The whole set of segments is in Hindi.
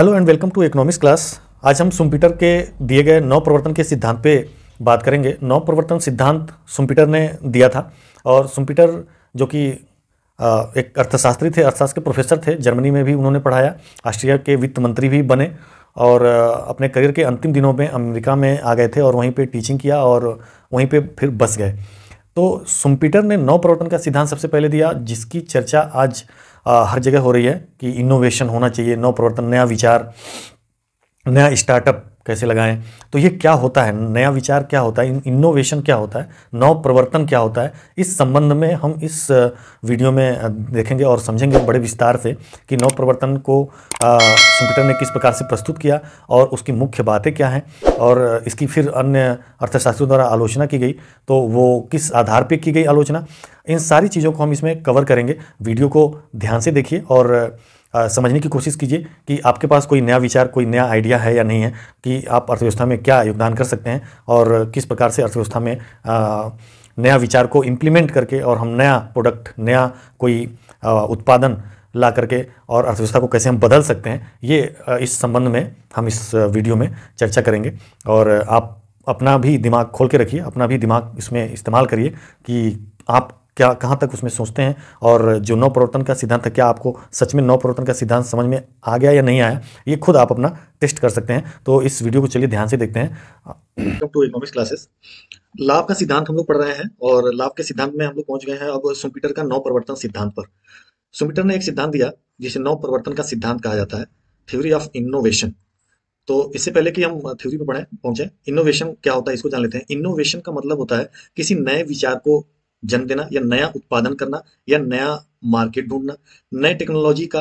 Hello and welcome to economics class. आज हम शुम्पीटर के दिए गए नव प्रवर्तन के सिद्धांत पे बात करेंगे। नव प्रवर्तन सिद्धांत शुम्पीटर ने दिया था और शुम्पीटर जो कि एक अर्थशास्त्री थे, अर्थशास्त्र के प्रोफेसर थे, जर्मनी में भी उन्होंने पढ़ाया, ऑस्ट्रिया के वित्त मंत्री भी बने और अपने करियर के अंतिम दिनों में अमेरिका में आ गए थे और वहीं पे टीचिंग किया और वहीं पे फिर बस गए। तो शुम्पीटर ने नव प्रवर्तन का सिद्धांत सबसे पहले दिया, जिसकी चर्चा आज हर जगह हो रही है कि इनोवेशन होना चाहिए, नव प्रवर्तन, नया विचार, नया स्टार्टअप कैसे लगाएं। तो ये क्या होता है, नया विचार क्या होता है, इनोवेशन क्या होता है, नव प्रवर्तन क्या होता है, इस संबंध में हम इस वीडियो में देखेंगे और समझेंगे बड़े विस्तार से कि नव प्रवर्तन को शुम्पीटर ने किस प्रकार से प्रस्तुत किया और उसकी मुख्य बातें क्या हैं और इसकी फिर अन्य अर्थशास्त्रियों द्वारा आलोचना की गई तो वो किस आधार पर की गई आलोचना। इन सारी चीज़ों को हम इसमें कवर करेंगे। वीडियो को ध्यान से देखिए और समझने की कोशिश कीजिए कि आपके पास कोई नया विचार, कोई नया आइडिया है या नहीं है, कि आप अर्थव्यवस्था में क्या योगदान कर सकते हैं और किस प्रकार से अर्थव्यवस्था में नया विचार को इम्प्लीमेंट करके और हम नया प्रोडक्ट, नया कोई उत्पादन ला करके और अर्थव्यवस्था को कैसे हम बदल सकते हैं। ये इस संबंध में हम इस वीडियो में चर्चा करेंगे और आप अपना भी दिमाग खोल के रखिए, अपना भी दिमाग इसमें इस्तेमाल करिए कि आप क्या कहाँ तक उसमें सोचते हैं और जो नव प्रवर्तन का सिद्धांत है, क्या आपको सच में नव प्रवर्तन का सिद्धांत समझ में आ गया या नहीं आया, ये खुद आप अपना टेस्ट कर सकते हैं। तो इस वीडियो को चलिए ध्यान से देखते हैं। Welcome to economics classes. लाभ का सिद्धांत हम लोग पढ़ रहे हैं और लाभ के सिद्धांत में हम लोग पहुंच गए हैं अब शुम्पीटर का नव प्रवर्तन सिद्धांत पर। शुम्पीटर ने एक सिद्धांत दिया जिसे नव प्रवर्तन का सिद्धांत कहा जाता है, थ्योरी ऑफ इनोवेशन। तो इससे पहले कि हम थ्योरी पर पहुंचे, इनोवेशन क्या होता है इसको जान लेते हैं। इनोवेशन का मतलब होता है किसी नए विचार को जन्म देना या नया उत्पादन करना या नया मार्केट ढूंढना, नए टेक्नोलॉजी का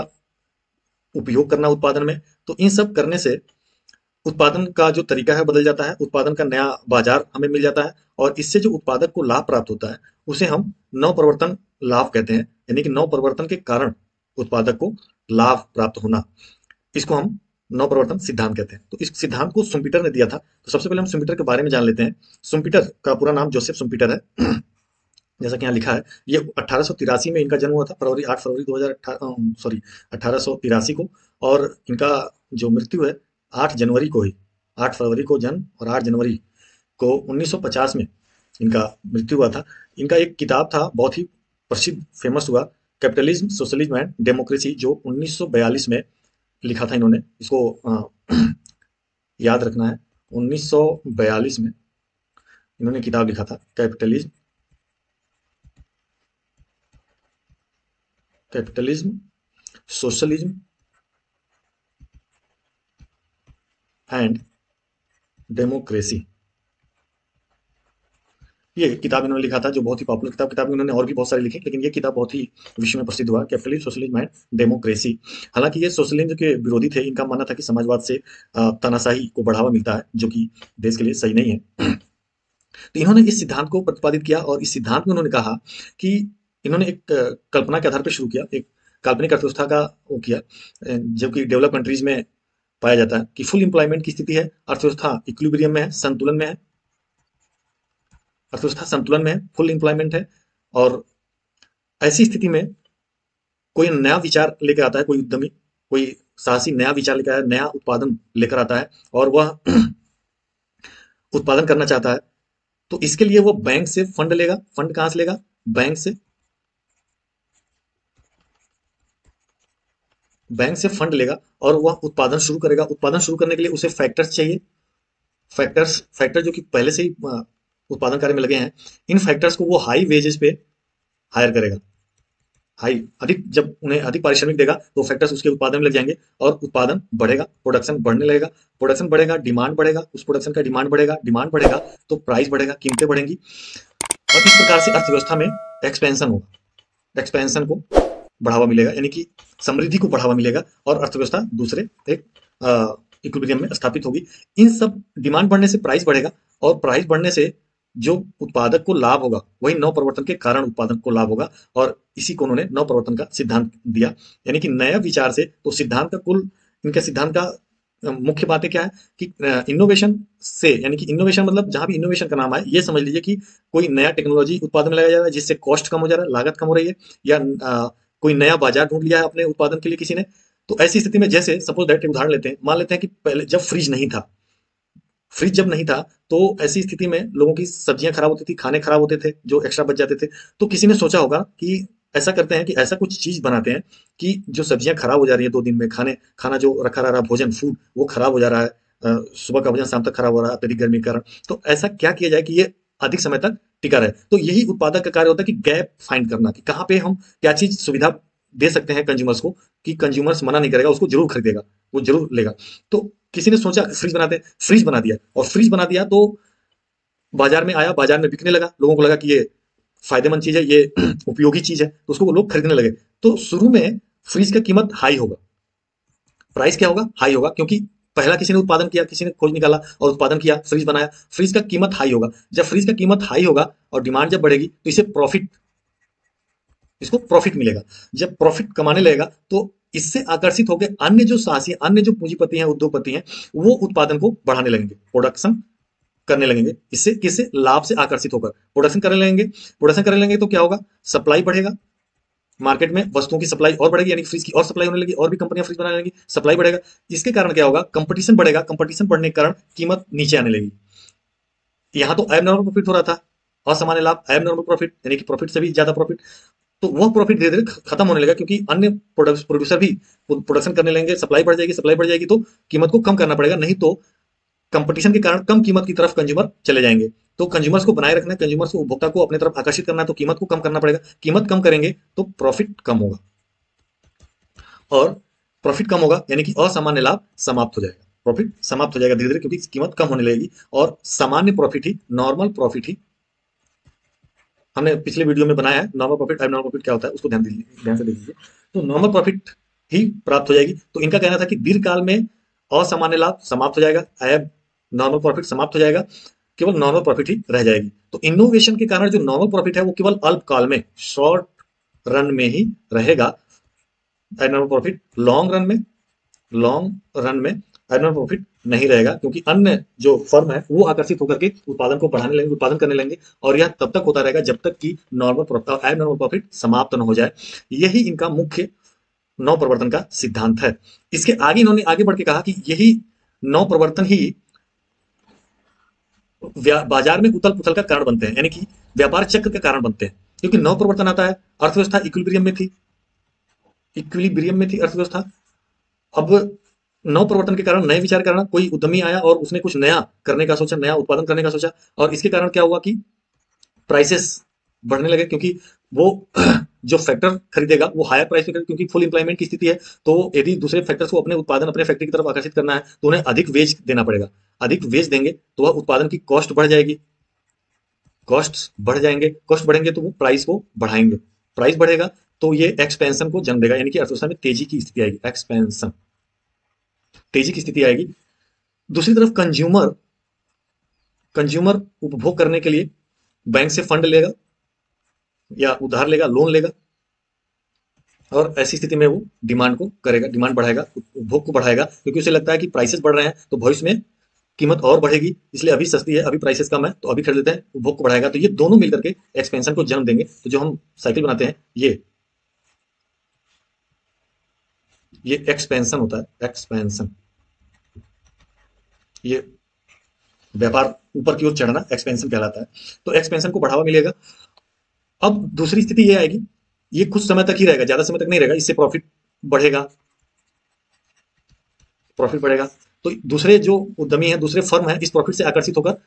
उपयोग करना उत्पादन में। तो इन सब करने से उत्पादन का जो तरीका है बदल जाता है, उत्पादन का नया बाजार हमें मिल जाता है और इससे जो उत्पादक को लाभ प्राप्त होता है उसे हम नव प्रवर्तन लाभ कहते हैं, यानी कि नव प्रवर्तन के कारण उत्पादक को लाभ प्राप्त होना, इसको हम नव प्रवर्तन सिद्धांत कहते हैं। तो इस सिद्धांत को शुम्पीटर ने दिया था। तो सबसे पहले हम शुम्पीटर के बारे में जान लेते हैं। शुम्पीटर का पूरा नाम जोसेफ शुम्पीटर है, जैसा कि यहाँ लिखा है। ये 1883 में इनका जन्म हुआ था, 8 फरवरी 1883 को, और इनका जो मृत्यु है 8 जनवरी को ही, 8 फरवरी को जन्म और 8 जनवरी को 1950 में इनका मृत्यु हुआ था। इनका एक किताब था बहुत ही प्रसिद्ध, फेमस हुआ, कैपिटलिज्म, सोशलिज्म एंड डेमोक्रेसी, जो 1942 में लिखा था इन्होंने। इसको याद रखना है, 1942 में इन्होंने किताब लिखा था, कैपिटलिज्म, सोशलिज्म एंड डेमोक्रेसी। ये किताब इन्होंने लिखा था, जो बहुत ही पॉपुलर किताब इन्होंने और भी बहुत सारी लिखी, लेकिन ये किताब बहुत ही विश्व में प्रसिद्ध हुआ, कैपिटलिज्म, सोशलिज्म एंड डेमोक्रेसी। हालांकि ये सोशलिज्म के विरोधी थे। इनका मानना था कि समाजवाद से तानाशाही को बढ़ावा मिलता है, जो कि देश के लिए सही नहीं है। तो इन्होंने इस सिद्धांत को प्रतिपादित किया और इस सिद्धांत में उन्होंने कहा कि इन्होंने एक कल्पना के आधार पर शुरू किया, एक काल्पनिक अर्थव्यवस्था का वो किया, जो कि डेवलप कंट्रीज में पाया जाता है कि फुल एम्प्लॉयमेंट की स्थिति है, अर्थव्यवस्था इक्विलिब्रियम में है, संतुलन में है, अर्थव्यवस्था संतुलन में है, फुल एम्प्लॉयमेंट है। और ऐसी स्थिति में कोई नया विचार लेकर आता है, कोई उद्यमी, कोई साहसी नया विचार लेकर आया, नया उत्पादन लेकर आता है और वह उत्पादन करना चाहता है। तो इसके लिए वो बैंक से फंड लेगा। फंड कहां से लेगा? बैंक से फंड लेगा और वह उत्पादन शुरू करेगा। उत्पादन शुरू करने के लिए उसे फैक्टर्स चाहिए। फैक्टर जो कि पहले से ही उत्पादन कार्य में लगे हैं, इन फैक्टर्स को वो हाई वेजेस पे हायर करेगा। जब उन्हें अधिक पारिश्रमिक देगा तो फैक्टर्स उसके उत्पादन में लग जाएंगे और उत्पादन बढ़ेगा, प्रोडक्शन बढ़ने लगेगा, प्रोडक्शन बढ़ेगा, डिमांड बढ़ेगा, उस प्रोडक्शन का डिमांड बढ़ेगा तो प्राइस बढ़ेगा, कीमतें बढ़ेंगी और इस प्रकार से अर्थव्यवस्था में एक्सपेंशन होगा। एक्सपेंशन को बढ़ावा मिलेगा, यानी कि समृद्धि को बढ़ावा मिलेगा और अर्थव्यवस्था दूसरे एक इक्विलिब्रियम में स्थापित होगी। इन सब डिमांड बढ़ने से प्राइस बढ़ेगा और प्राइस बढ़ने से जो उत्पादक को लाभ होगा वही नव प्रवर्तन के कारण उत्पादक को लाभ होगा और इसी को उन्होंने नव प्रवर्तन का सिद्धांत दिया, यानी कि नया विचार से। तो सिद्धांत का इनका सिद्धांत का मुख्य बातें क्या है कि इनोवेशन से, यानी कि इनोवेशन मतलब जहां भी इनोवेशन का नाम आए ये समझ लीजिए कि कोई नया टेक्नोलॉजी उत्पादन में लगाया जा रहा है जिससे कॉस्ट कम हो जा रहा है, लागत कम हो रही है, या कोई नया बाजार ढूंढ लिया है अपने उत्पादन के लिए किसी ने, तो ऐसी स्थिति में जैसे सपोज दैट एक उदाहरण लेते हैं, मान लेते हैं कि पहले जब फ्रिज नहीं था, फ्रिज जब नहीं था तो ऐसी स्थिति में लोगों की सब्जियां खराब होती थी, खाने खराब होते थे, जो एक्स्ट्रा बच जाते थे। तो किसी ने सोचा होगा कि ऐसा करते हैं कि ऐसा कुछ चीज बनाते हैं कि जो सब्जियां खराब हो जा रही है 2 दिन में, खाना जो रखा रह रहा भोजन फूड वो खराब हो जा रहा है, सुबह का भोजन शाम तक खराब हो रहा है अत्यधिक गर्मी के कारण। तो ऐसा क्या किया जाए कि ये अधिक समय तक टिका रहे। तो यही उत्पादक का कार्य होता है कि गैप फाइंड करना, कि कहाँ पे हम क्या चीज सुविधा दे सकते हैं कंज्यूमर्स को, कि कंज्यूमर्स मना नहीं करेगा, उसको जरूर खरीदेगा, वो जरूर लेगा। तो किसी ने सोचा फ्रिज बनाते हैं, फ्रिज बना दिया, और फ्रिज बना दिया तो बाजार में आया, बाजार में बिकने लगा, लोगों को लगा कि ये फायदेमंद चीज है, ये उपयोगी चीज है, तो उसको वो लोग खरीदने लगे। तो शुरू में फ्रिज का कीमत हाई होगा, प्राइस क्या होगा, हाई होगा, क्योंकि पहला किसी ने उत्पादन किया, किसी ने खोज निकाला और उत्पादन किया, फ्रिज बनाया, फ्रिज का कीमत हाई होगा। जब फ्रिज का कीमत हाई होगा और डिमांड जब बढ़ेगी तो इसको प्रॉफिट मिलेगा। जब प्रॉफिट कमाने लगेगा तो इससे आकर्षित होकर अन्य जो साहसी, अन्य जो पूंजीपति हैं, उद्योगपति हैं, वो उत्पादन को बढ़ाने लगेंगे, प्रोडक्शन करने लगेंगे। इससे किससे, लाभ से आकर्षित होकर प्रोडक्शन करने लगेंगे। प्रोडक्शन करने लगेंगे तो क्या होगा, सप्लाई बढ़ेगा, मार्केट में वस्तुओं की सप्लाई और बढ़ेगी, यानी फ्रिज की और सप्लाई होने लगी, और भी कंपनियां फ्रिज बनाने लगेंगी, सप्लाई बढ़ेगा। इसके कारण क्या होगा, कंपटीशन बढ़ेगा, कंपटीशन बढ़ने के कारण कीमत नीचे आने लगेगी। यहां तो एबनॉर्मल प्रॉफिट हो रहा था, असामान्य लाभ, एबनॉर्मल प्रॉफिट, यानी कि प्रॉफिट से भी ज्यादा प्रॉफिट। तो वह प्रॉफिट धीरे धीरे खत्म होने लगा, क्योंकि अन्य प्रोड्यूसर भी प्रोडक्शन करने लगेंगे, सप्लाई बढ़ जाएगी, सप्लाई बढ़ जाएगी तो कीमत को कम करना पड़ेगा, नहीं तो कंपटीशन के कारण कम कीमत की तरफ कंज्यूमर चले जाएंगे। तो कंज्यूमर्स को बनाए रखना है, कंज्यूमर्स को, उपभोक्ता को अपने तरफ आकर्षित करना है, तो कीमत को कम करना पड़ेगा। कीमत कम करेंगे तो प्रॉफिट कम होगा, और प्रॉफिट कम होगा यानी कि असामान्य लाभ समाप्त हो जाएगा, प्रॉफिट समाप्त हो जाएगा धीरे धीरे, क्योंकि कीमत कम होने लगेगी, और सामान्य प्रॉफिट ही, नॉर्मल प्रॉफिट ही, हमने पिछले वीडियो में बनाया है नॉर्मल प्रॉफिट, एब नॉर्मल प्रॉफिट क्या होता है, उसको ध्यान से देखिए। तो नॉर्मल प्रॉफिट ही प्राप्त हो जाएगी। तो इनका कहना था कि दीर्घकाल में असामान्य लाभ समाप्त हो जाएगा, एब नॉर्मल प्रॉफिट समाप्त हो जाएगा, केवल नॉर्मल प्रॉफिट ही रह जाएगी। तो इनोवेशन के कारण जो नॉर्मल प्रॉफिट है वो केवल अल्पकाल में, शॉर्ट रन में ही रहेगा। एब प्रॉफिट लॉन्ग रन में एनुअल प्रॉफिट नहीं रहेगा, क्योंकि अन्य जो फर्म है वो आकर्षित होकर के उत्पादन को बढ़ाने लगेंगे, उत्पादन करने लगेंगे, और यह तब तक होता रहेगा जब तक कि नॉर्मल प्रॉफिट, एबनॉर्मल प्रॉफिट समाप्त न हो जाए। यही इनका मुख्य नव प्रवर्तन का सिद्धांत है। इसके आगे इन्होंने आगे बढ़ के कहा कि यही नव प्रवर्तन ही बाजार में उथल पुथल का कारण बनते हैं, यानी कि व्यापार चक्र का कारण बनते हैं। क्योंकि नव प्रवर्तन आता है, अर्थव्यवस्था इक्विलिब्रियम में थी अर्थव्यवस्था। अब नव प्रवर्तन के कारण, नए विचार के कारण कोई उद्यमी आया और उसने कुछ नया करने का सोचा, नया उत्पादन करने का सोचा, और इसके कारण क्या हुआ कि प्राइसेस बढ़ने लगे, क्योंकि वो जो फैक्टर खरीदेगा वो हायर प्राइस पे खरीदेगा, क्योंकि फुल एम्प्लॉयमेंट की स्थिति है। तो यदि दूसरे फैक्टर्स को अपने उत्पादन, अपने फैक्ट्री की तरफ आकर्षित करना है तो उन्हें अधिक वेज देना पड़ेगा। अधिक वेज देंगे तो वह उत्पादन की कॉस्ट बढ़ जाएगी, कॉस्ट बढ़ जाएंगे, कॉस्ट बढ़ेंगे तो वो प्राइस को बढ़ाएंगे, प्राइस बढ़ेगा तो ये एक्सपेंशन को जन्म देगा, यानी कि अर्थव्यवस्था में तेजी की स्थिति आएगी, एक्सपेंशन, तेजी की स्थिति आएगी। दूसरी तरफ कंज्यूमर उपभोग करने के लिए बैंक से फंड लेगा या उधार लेगा, लोन लेगा, और ऐसी स्थिति में वो डिमांड को करेगा, डिमांड बढ़ाएगा, उपभोग को बढ़ाएगा, क्योंकि उसे लगता है कि प्राइसेस बढ़ रहे हैं तो भविष्य में कीमत और बढ़ेगी, इसलिए अभी सस्ती है, अभी प्राइसेस कम है तो अभी खरीद लेते हैं, उपभोग को बढ़ाएगा। तो ये दोनों मिलकर के एक्सपेंशन को जन्म देंगे। तो जो हम साइकिल बनाते हैं ये एक्सपेंशन होता है, एक्सपेंशन, ये व्यापार ऊपर की ओर चढ़ना एक्सपेंशन कहलाता है। तो एक्सपेंशन को बढ़ावा मिलेगा। अब दूसरी स्थिति ये आएगी, ये कुछ समय तक ही रहेगा, ज्यादा समय तक नहीं रहेगा, इससे बढ़ेगा प्रॉफिट बढ़ेगा। तो दूसरे जो उद्यमी है, दूसरे फर्म है, इस प्रॉफिट से आकर्षित होकर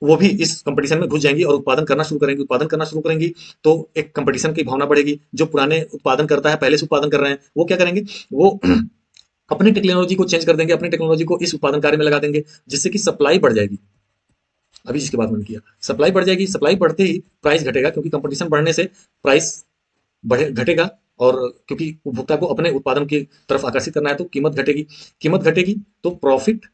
वो भी इस कंपटीशन में घुस जाएंगी और उत्पादन करना शुरू करेंगी। उत्पादन करना शुरू करेंगी तो एक कंपटीशन की भावना बढ़ेगी। जो पुराने उत्पादन करता है, पहले से उत्पादन कर रहे हैं, वो क्या करेंगे, वो अपनी टेक्नोलॉजी को चेंज कर देंगे, अपनी टेक्नोलॉजी को इस उत्पादन कार्य में लगा देंगे, जिससे कि सप्लाई बढ़ जाएगी। अभी जिसकी बात मैंने किया, सप्लाई बढ़ जाएगी, सप्लाई बढ़ते ही प्राइस घटेगा, क्योंकि कंपटीशन बढ़ने से प्राइस घटेगा, और क्योंकि उपभोक्ता को अपने उत्पादन की तरफ आकर्षित करना है तो कीमत घटेगी, कीमत घटेगी तो प्रॉफिट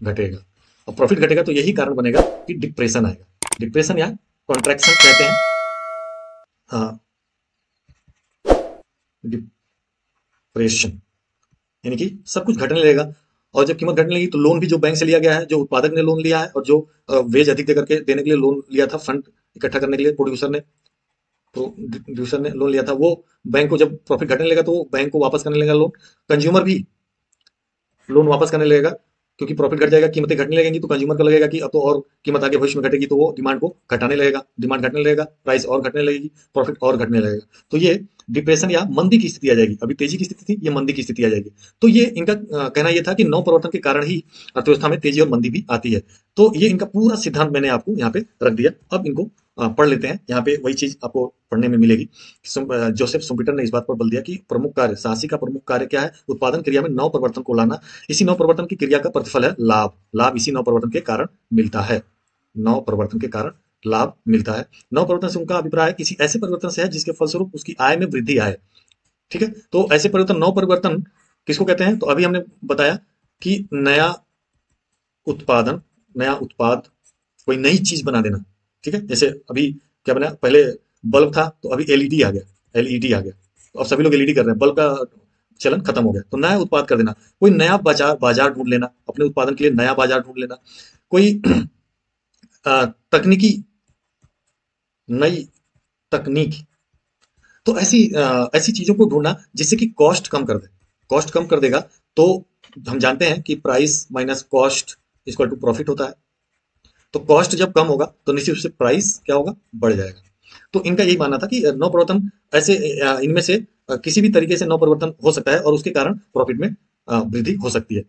घटेगा, और प्रॉफिट घटेगा तो यही कारण बनेगा कि डिप्रेशन आएगा, डिप्रेशन या कॉन्ट्रैक्शन कहते हैं, हाँ, डिप्रेशन, यानी कि सब कुछ घटने लगेगा। और जब कीमत घटने लगी तो लोन भी जो बैंक से लिया गया है, जो उत्पादक ने लोन लिया है, और जो वेज अधिक देकर के देने के लिए लोन लिया था, फंड इकट्ठा करने के लिए प्रोड्यूसर ने, प्रोड्यूसर ने लोन लिया था, वो बैंक को जब प्रॉफिट घटने लगा तो वो बैंक को वापस करने लगा लोन। कंज्यूमर भी लोन वापस करने लगेगा, क्योंकि प्रॉफिट घट जाएगा, कीमतें घटने लगेंगी, तो कंज्यूमर को लगेगा कि अब तो और कीमत आगे भविष्य में घटेगी, तो वो डिमांड को घटाने लगेगा, डिमांड घटने लगेगा, प्राइस और घटने लगेगी, प्रॉफिट और घटने लगेगा। तो ये डिप्रेशन या मंदी की स्थिति आ जाएगी। अभी तेजी की स्थिति थी, ये मंदी की स्थिति आ जाएगी। तो ये इनका कहना ये था कि नव प्रवर्तन के कारण ही अर्थव्यवस्था में तेजी और मंदी भी आती है। तो ये इनका पूरा सिद्धांत मैंने आपको यहाँ पे रख दिया। अब इनको पढ़ लेते हैं। यहाँ पे वही चीज आपको पढ़ने में मिलेगी। जोसेफ शुम्पीटर ने इस बात पर बल दिया कि प्रमुख कार्य, साहसी का प्रमुख कार्य क्या है? उत्पादन क्रिया में नव परिवर्तन को लाना। इसी नव परिवर्तन की क्रिया का प्रतिफल है लाभ। लाभ इसी नव परिवर्तन के कारण मिलता है। नव परिवर्तन के कारण लाभ मिलता है। नव परिवर्तन से उनका अभिप्राय है किसी ऐसे परिवर्तन से है जिसके फलस्वरूप उसकी आय में वृद्धि आए। ठीक है, तो ऐसे परिवर्तन, नव परिवर्तन किसको कहते हैं? तो अभी हमने बताया कि नया उत्पादन, नया उत्पाद, कोई नई चीज बना देना। ठीक है, जैसे अभी क्या बना, पहले बल्ब था तो अभी एलईडी आ गया, एलईडी आ गया, तो अब सभी लोग एलईडी कर रहे हैं, बल्ब का चलन खत्म हो गया। तो नया उत्पाद कर देना, कोई नया बाजार बाजार ढूंढ लेना, अपने उत्पादन के लिए नया बाजार ढूंढ लेना, कोई तकनीकी, नई तकनीक। तो ऐसी चीजों को ढूंढना जिससे कि कॉस्ट कम कर दे। कॉस्ट कम कर देगा तो हम जानते हैं कि price minus cost equal to profit होता है। तो कॉस्ट जब कम होगा तो निश्चित रूप से प्राइस क्या होगा, बढ़ जाएगा। तो इनका यही मानना था कि नव परिवर्तन ऐसे इनमें से किसी भी तरीके से नव परिवर्तन हो सकता है और उसके कारण प्रॉफिट में वृद्धि हो सकती है।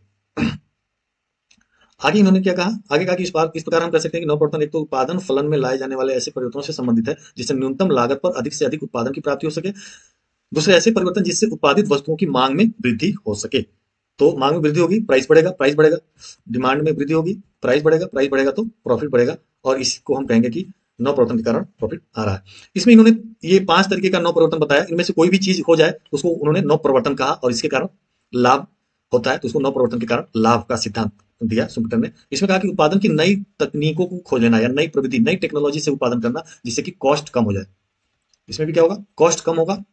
आगे इन्होंने क्या कहा? आगे कहा कि इस प्रकार हम कह सकते हैं कि नव परिवर्तन एक तो उत्पादन फलन में लाए जाने वाले ऐसे परिवर्तनों से संबंधित है जिससे न्यूनतम लागत पर अधिक से अधिक उत्पादन की प्राप्ति हो सके। दूसरे ऐसे परिवर्तन जिससे उत्पादित वस्तुओं की मांग में वृद्धि हो सके। तो मांग में वृद्धि होगी, प्राइस बढ़ेगा, प्राइस बढ़ेगा, डिमांड में वृद्धि होगी, प्राइस बढ़ेगा, प्राइस बढ़ेगा तो प्रॉफिट बढ़ेगा। और इसको हम कहेंगे कि नव परिवर्तन के कारण प्रॉफिट आ रहा है। इसमें इन्होंने ये 5 तरीके का नव परिवर्तन बताया। इनमें से कोई भी चीज हो जाए उसको उन्होंने नव परिवर्तन कहा, और इसके कारण लाभ होता है तो उसको नव परिवर्तन के कारण लाभ का सिद्धांत दिया शुम्पीटर ने। इसमें कहा कि उत्पादन की नई तकनीकों को खोज लेना या नई प्रविधि, नई टेक्नोलॉजी से उत्पादन करना जिससे कि कॉस्ट कम हो जाए। इसमें भी क्या होगा, कॉस्ट कम होगा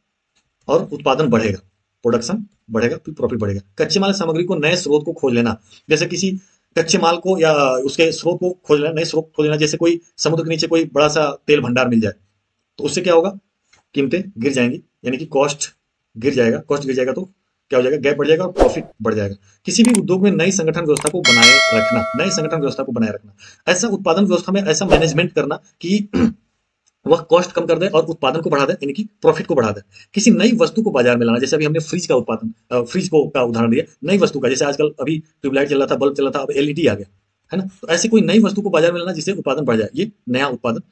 और उत्पादन बढ़ेगा, प्रोडक्शन बढ़ेगा, फिर प्रॉफिट बढ़ेगा। कच्चे माल सामग्री को नए स्रोत को खोज लेना, जैसे किसी कच्चे माल को या उसके स्रोत को खोज लेना, नए स्रोत खोज लेना। जैसे कोई समुद्र के नीचे कोई बड़ा सा तेल भंडार मिल जाए तो उससे क्या होगा, कीमतें गिर जाएंगी, यानी कि कॉस्ट गिर जाएगा। कॉस्ट गिर जाएगा तो क्या हो जाएगा, गैप बढ़ जाएगा और प्रॉफिट बढ़ जाएगा। किसी भी उद्योग में नई संगठन व्यवस्था को बनाए रखना, नई संगठन व्यवस्था को बनाए रखना, ऐसा उत्पादन व्यवस्था में ऐसा मैनेजमेंट करना कि वह कॉस्ट कम कर दे और उत्पादन को बढ़ा दे, यानी कि प्रॉफिट को बढ़ा दे। किसी नई वस्तु को बाजार में लाना, जैसे अभी हमने फ्रिज का उत्पादन, फ्रिज को का उदाहरण दिया, नई वस्तु का। जैसे आजकल अभी ट्यूबलाइट चल रहा था, बल्ब चल रहा था, अब एलईडी आ गया, है ना। तो ऐसी कोई नई वस्तु को बाजार में लाना जिससे उत्पादन बढ़ जाए, ये नया उत्पादन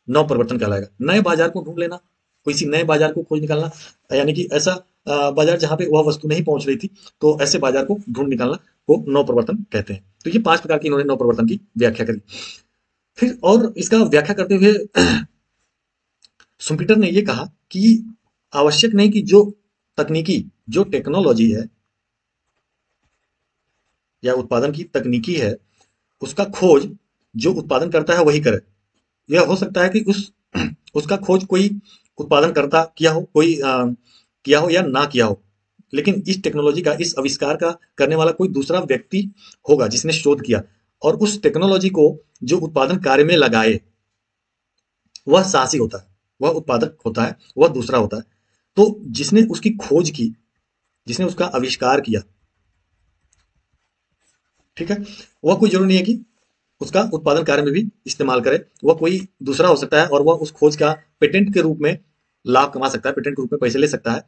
नव परिवर्तन कहलाएगा। नए बाजार को ढूंढ लेना, किसी नए बाजार को खोज निकालना, यानी कि ऐसा बाजार जहां पे वह वस्तु नहीं पहुंच रही थी, तो ऐसे बाजार को ढूंढ निकालना को नव परिवर्तन कहते हैं। तो ये 5 प्रकार की इन्होंने नव परिवर्तन की व्याख्या करी। फिर और इसका व्याख्या करते हुए शुम्पीटर ने यह कहा कि आवश्यक नहीं कि जो तकनीकी, जो टेक्नोलॉजी है या उत्पादन की तकनीकी है, उसका खोज जो उत्पादन करता है वही करे। यह हो सकता है कि उसका खोज कोई उत्पादन करता किया हो, कोई किया हो या ना किया हो, लेकिन इस टेक्नोलॉजी का, इस आविष्कार का करने वाला कोई दूसरा व्यक्ति होगा जिसने शोध किया, और उस टेक्नोलॉजी को जो उत्पादन कार्य में लगाए वह साहसी होता है, वह उत्पादक होता है, वह दूसरा होता है। तो जिसने उसकी खोज की, जिसने उसका आविष्कार किया, ठीक है, वह कोई जरूरी नहीं है कि उसका उत्पादन कार्य में भी इस्तेमाल करे। वह कोई दूसरा हो सकता है और वह उस खोज का पेटेंट के रूप में लाभ कमा सकता है, पेटेंट के रूप में पैसे ले सकता है।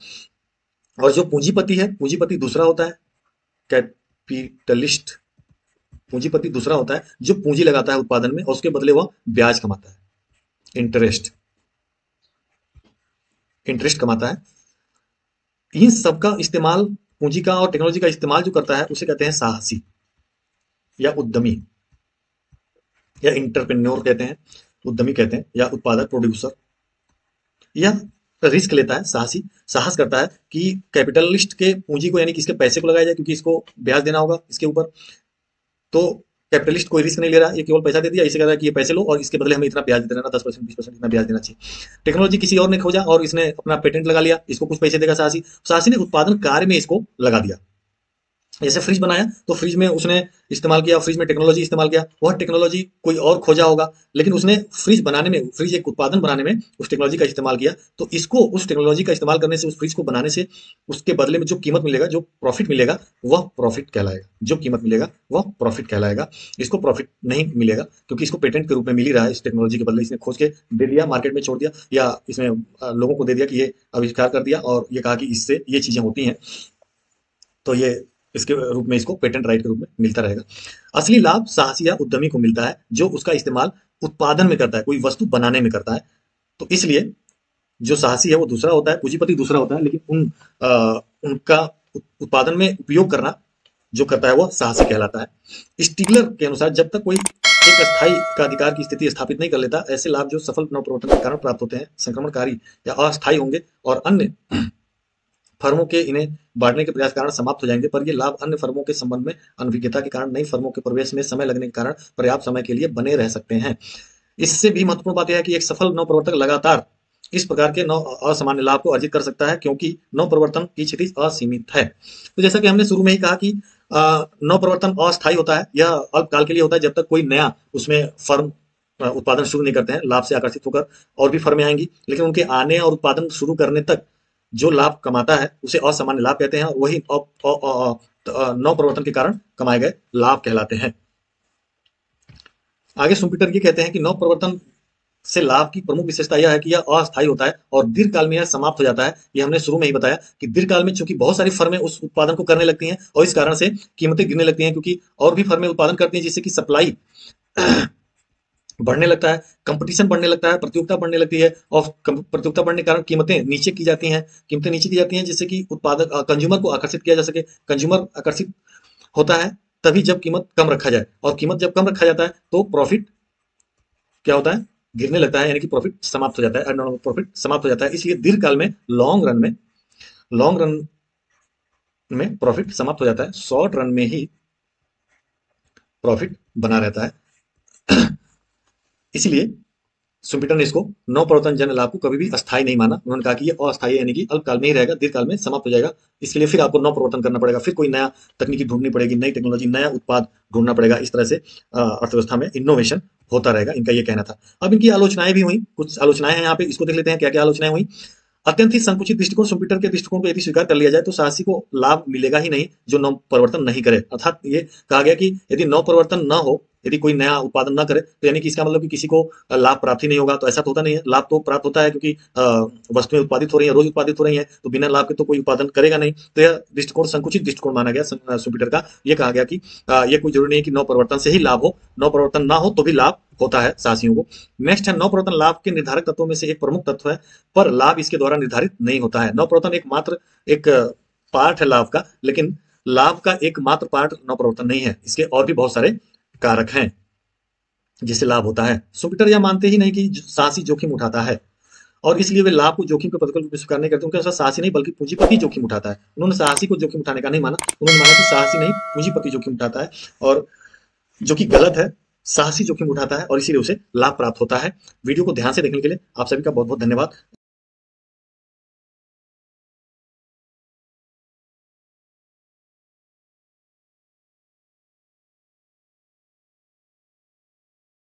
और जो पूंजीपति है, पूंजीपति दूसरा होता है, कैपिटलिस्ट। पूंजीपति दूसरा होता है जो पूंजी लगाता है उत्पादन में और उसके बदले वह ब्याज कमाता है, इंटरेस्ट, इंटरेस्ट कमाता है। इन सबका इस्तेमाल, पूंजी का और टेक्नोलॉजी का इस्तेमाल जो करता है उसे कहते हैं साहसी या उद्यमी, या इंटरप्रेन्योर कहते हैं, उद्यमी कहते हैं, या उत्पादक, प्रोड्यूसर। यह रिस्क लेता है, साहसी साहस करता है कि कैपिटलिस्ट के पूंजी को, यानी कि इसके पैसे को लगाया जाए, क्योंकि इसको ब्याज देना होगा इसके ऊपर। तो कैपिटलिस्ट कोई रिस्क नहीं ले रहा, ये केवल पैसा दे दिया, इसे कह रहा है कि ये पैसे लो और इसके बदले हमें इतना ब्याज देना, 10%, 20% इतना ब्याज देना चाहिए। टेक्नोलॉजी किसी और ने खोजा और इसने अपना पेटेंट लगा लिया, इसको कुछ पैसे देगा साहसी। साहसी ने उत्पादन कार्य में इसको लगा दिया, जैसे फ्रिज बनाया तो फ्रिज में उसने इस्तेमाल किया, फ्रिज में टेक्नोलॉजी इस्तेमाल किया, वह टेक्नोलॉजी कोई और खोजा होगा, लेकिन उसने फ्रिज बनाने में, फ्रिज एक उत्पादन बनाने में उस टेक्नोलॉजी का इस्तेमाल किया। तो इसको, उस टेक्नोलॉजी का इस्तेमाल करने से, उस फ्रिज को बनाने से उसके बदले में जो कीमत मिलेगा, जो प्रॉफिट मिलेगा, वह प्रॉफिट कहलाएगा। जो कीमत मिलेगा वह प्रॉफिट कहलाएगा। इसको प्रॉफिट नहीं मिलेगा क्योंकि इसको पेटेंट के रूप में मिल ही रहा है। इस टेक्नोलॉजी के बदले इसने खोज के दे दिया, मार्केट में छोड़ दिया, या इसने लोगों को दे दिया कि ये आविष्कार कर दिया, और ये कहा कि इससे ये चीजें होती हैं, तो ये इसके रूप में इसको पेटेंट राइट के रूप में मिलता रहेगा। असली लाभ साहसी या उद्यमी को मिलता है जो उसका इस्तेमाल उत्पादन में करता है, कोई वस्तु बनाने में करता है। तो इसलिए जो साहसी है वो दूसरा होता है, पूंजीपति दूसरा होता है, लेकिन उनका उत्पादन में उपयोग करना जो करता है वो साहसी कहलाता है। स्टीगलर के अनुसार जब तक कोई एक अस्थायी का अधिकार की स्थिति स्थापित नहीं कर लेता, ऐसे लाभ जो सफल नवप्रवर्तन के कारण प्राप्त होते हैं संक्रमणकारी या अस्थायी होंगे और अन्य फर्मों के इन्हें बांटने के प्रयास के कारण समाप्त हो जाएंगे। पर ये लाभ अन्य फर्मों के संबंध में अनभिज्ञता के कारण, नई फर्मों के प्रवेश में समय लगने के कारण पर्याप्त समय के लिए बने रह सकते हैं। इससे भी महत्वपूर्ण बात यह है कि एक सफल नवप्रवर्तक लगातार इस प्रकार के नव असामान्य लाभ को अर्जित कर सकता है क्योंकि नवप्रवर्तन की क्षितिज असीमित है। तो जैसा कि हमने शुरू में ही कहा कि नवप्रवर्तन अस्थायी होता है, यह अल्पकाल के लिए होता है, जब तक कोई नया उसमें फर्म उत्पादन शुरू नहीं करते हैं। लाभ से आकर्षित होकर और भी फर्में आएंगी, लेकिन उनके आने और उत्पादन शुरू करने तक जो लाभ कमाता है उसे असामान्य लाभ कहते हैं, और वही नवप्रवर्तन के कारण कमाए गए लाभ कहलाते हैं। आगे सुम्पीटर ये कहते हैं कि नवप्रवर्तन से लाभ की प्रमुख विशेषता यह है कि यह अस्थायी होता है और दीर्घकाल में यह समाप्त हो जाता है। ये हमने शुरू में ही बताया कि दीर्घकाल में चूंकि बहुत सारी फर्में उस उत्पादन को करने लगती हैं और इस कारण से कीमतें गिरने लगती हैं, क्योंकि और भी फर्में उत्पादन करती हैं, जिससे कि सप्लाई बढ़ने लगता है, कंपटीशन बढ़ने लगता है, प्रतियोगिता बढ़ने लगती है, और प्रतियोगिता बढ़ने के कारण कीमतें नीचे की जाती हैं। कीमतें नीचे की जाती हैं जिससे कि उत्पादक कंज्यूमर को आकर्षित किया जा सके। कंज्यूमर आकर्षित होता है तभी जब कीमत कम रखा जाए, और कीमत जब कम रखा जाता है तो प्रॉफिट क्या होता है, गिरने लगता है, यानी कि प्रॉफिट समाप्त हो जाता है, प्रॉफिट समाप्त हो जाता है। इसलिए दीर्घकाल में, लॉन्ग रन में प्रॉफिट समाप्त हो जाता है, शॉर्ट रन में ही प्रॉफिट बना रहता है। इसलिए सुम्पीटर ने इसको नवप्रवर्तन जन लाभ को कभी भी अस्थायी नहीं माना। उन्होंने कहा कि ये अस्थायी, यानी कि अल्पकाल में ही रहेगा, दीर्घकाल में समाप्त हो जाएगा। इसके लिए फिर आपको नवप्रवर्तन करना पड़ेगा, फिर कोई नया तकनीकी ढूंढनी पड़ेगी, नई टेक्नोलॉजी, नया उत्पाद ढूंढना पड़ेगा। इस तरह से अर्थव्यवस्था में इनोवेशन होता रहेगा, इनका ये कहना था। अब इनकी आलोचनाएं भी हुई, कुछ आलोचनाएं हैं यहाँ पे, इसको देख लेते हैं क्या क्या आलोचनाएं हुई। अत्यंत ही संकुचित दृष्टिकोण, सुम्पीटर के दृष्टिकोण को यदि स्वीकार कर लिया जाए तो साहसी को लाभ मिलेगा ही नहीं जो नव परिवर्तन नहीं करे। अर्थात ये कहा गया कि यदि नव परिवर्तन न हो, यदि कोई नया उत्पादन न करे, तो यानी कि इसका मतलब कि किसी को लाभ प्राप्त ही नहीं होगा। तो ऐसा तो होता नहीं है, लाभ तो प्राप्त होता है, क्योंकि वस्तुएं उत्पादित हो रही है, रोज उत्पादित हो रही है, तो बिना लाभ के तो कोई उत्पादन करेगा नहीं। तो यह दृष्टिकोण संकुचित दृष्टिकोण माना गया सुम्पीटर का। यह कहा गया कि यह कोई जरूरी नहीं है कि नव परिवर्तन से ही लाभ हो, नव परिवर्तन ना हो तो भी लाभ होता है साहसियों को। नेक्स्ट है, नव परिवर्तन लाभ के निर्धारक तत्वों में से एक प्रमुख तत्व है, पर लाभ इसके द्वारा निर्धारित नहीं होता है। नवप्रवर्तन एकमात्र एक पार्ट है लाभ का, लेकिन लाभ का एकमात्र पार्ट नवप्रवर्तन नहीं है, इसके और भी बहुत सारे कारक हैं जिससे लाभ होता है। सुम्पीटर यह मानते ही नहीं कि साहसी जोखिम उठाता है, और इसलिए वे लाभ को जोखिम के प्रतिकूल रूप में स्वीकार नहीं करते। उनके अनुसार साहसी नहीं बल्कि पूंजीपति जोखिम उठाता है। उन्होंने साहसी को जोखिम उठाने का नहीं माना, उन्होंने माना कि साहसी नहीं, पूंजीपति जोखिम उठाता है, और जो कि गलत है। साहसी जोखिम उठाता है और इसीलिए उसे लाभ प्राप्त होता है। वीडियो को ध्यान से देखने के लिए आप सभी का बहुत बहुत धन्यवाद।